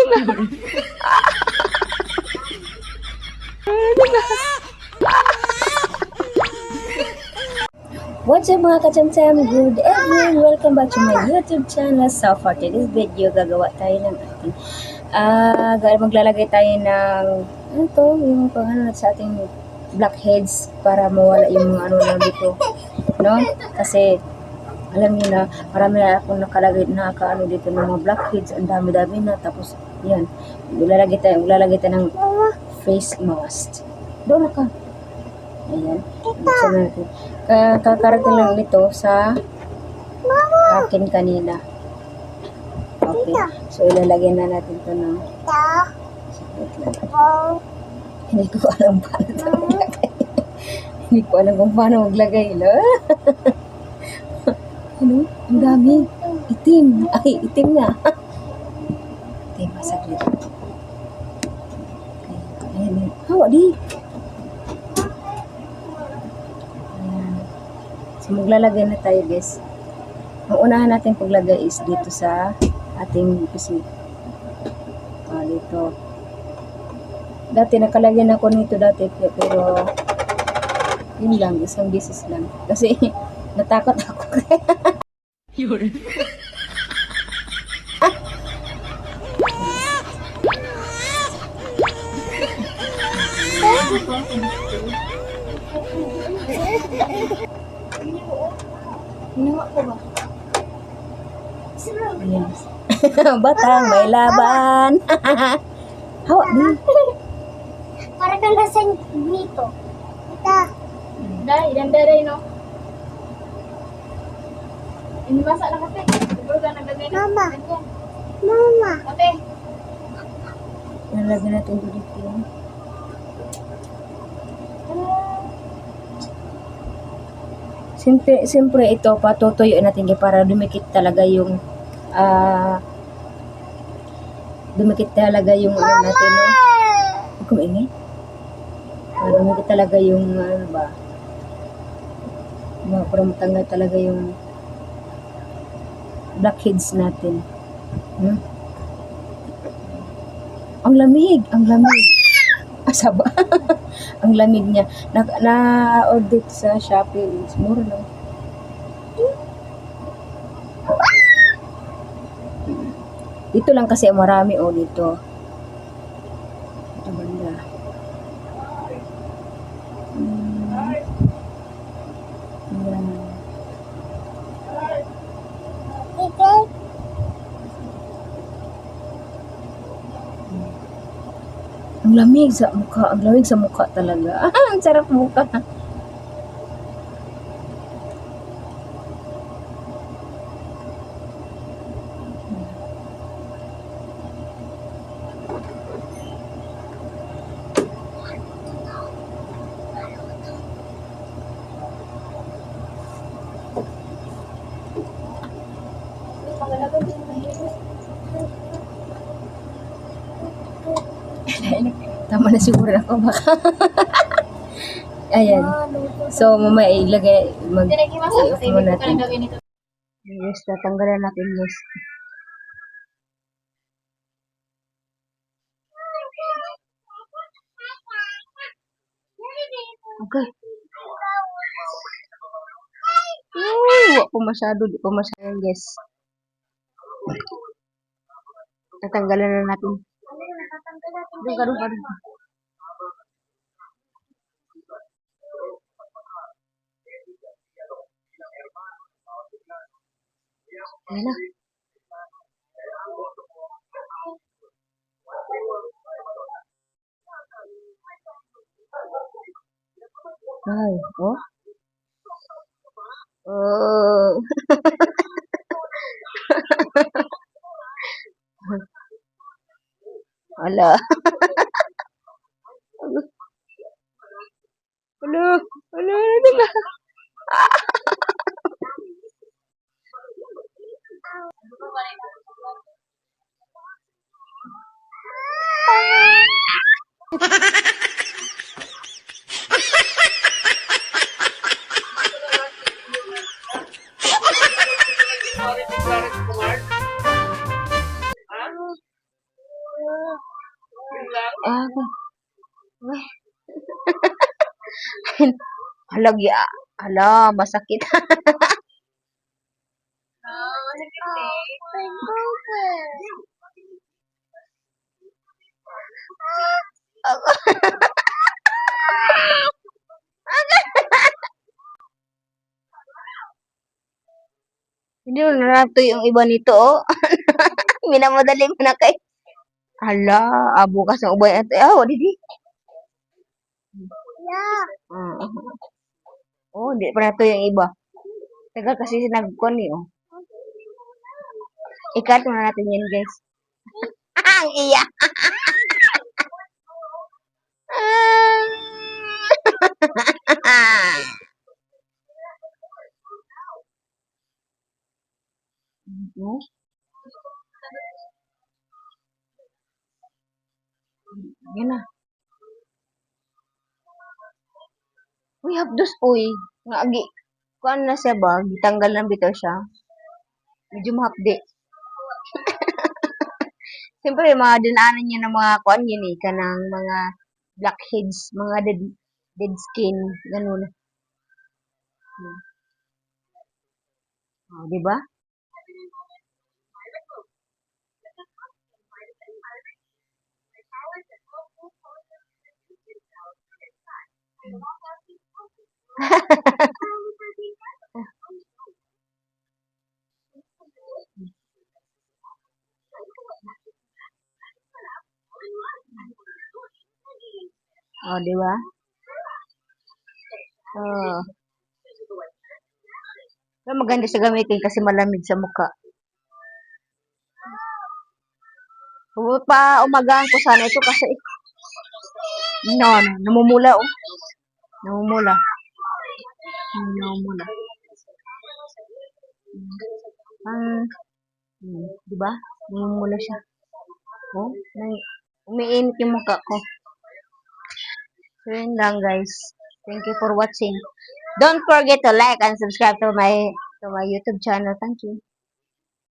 What's up mga kachamcham? Good evening! Welcome back to my YouTube channel. So for today's video, gagawa tayo ng ating maglalagay tayo ng yung pang sa ating blackheads para mawala yung ano lang dito, no? Kasi alam niyo na marami na akong nakalagay na kaano dito ng mga blackheads, ang dami-dami na. Tapos yan, maglalagay tayo ng face mask. Doon ka. Ayan. Buksan natin. Kakarating lang nito sa akin kanina. Okay. So, ilalagay na natin ito ng hindi ko alam paano ito maglagay. Hindi ko alam kung paano maglagay. Ano? Ang dami. Itim. Ay, itim na. Itim. Masaglit. Ayan. Hawa di. So, maglalagay na tayo, guys. Ang unahan natin paglagay is dito sa ating PC. Dito. Dati nakalagyan ako nito dati, pero yun lang, isang beses lang. Kasi natakot ako. Yun. Ginawa ko ba? Ayan. Batang may laban. Hawa din. Para kang nasa nito. Ita. Dahil, dandaray, no? Ini masak na kape. Siguro ka naglagay na. Mama. Mama. Kape. Nalagyan natin dito. Siyempre ito, patutuyo natin para dumikit talaga yung ano natin, no? Huwag kumaingay. Dumikit talaga yung ano ba? Para matanggal talaga yung blackheads natin. Ang lamig. Asaba. Ang lamig niya. Na-order sa Shopee. Mura lang. Dito lang kasi marami dito. Ito banda. Ika. Ang lamig sa mukha talaga. Ang sarap mukha. Tama na siguro ako baka. Ayan. So, mamaya ilagay, Dinagi masak kasi i-off mo hindi ko ka natin. naglagay nito. Yes, tatanggalan natin, guys. Okay. Wala po masyado, di po masyado, guys. Tatanggalan na natin. Doon. Ayan na. Ay, oh. Oh. Ala. Ala, diba? Ah, uy. Halagi, hala, masakit. Hindi mo narato yung iba nito, oh. Minamadali mo na kay. Hala, bukas ang ubay ito. Didi. Yeah. Hindi pa na to yung iba. Tagal kasi sinagkon eh, oh. Ikat muna natin yan, guys. Ang iya. Hmm? Yan na. Uy, hapdos, uy. Nga, agi. Kuan na siya ba? Gitanggal na bitaw siya. Medyo mahapdi. Siyempre, mga dinaanan niya ng mga kuan yun eh. Kanang mga blackheads, mga dead skin. Ganun. Di ba? Di ba? Oh. Pero maganda siya gamitin kasi malamig sa mukha. Pa umagahan ko sana ito kasi namumula, oh. Namumula. Namumula. Di ba? Namumula siya. Oh, umiinit yung mukha ko. So, yun lang, guys. Thank you for watching. Don't forget to like and subscribe to my YouTube channel. Thank you.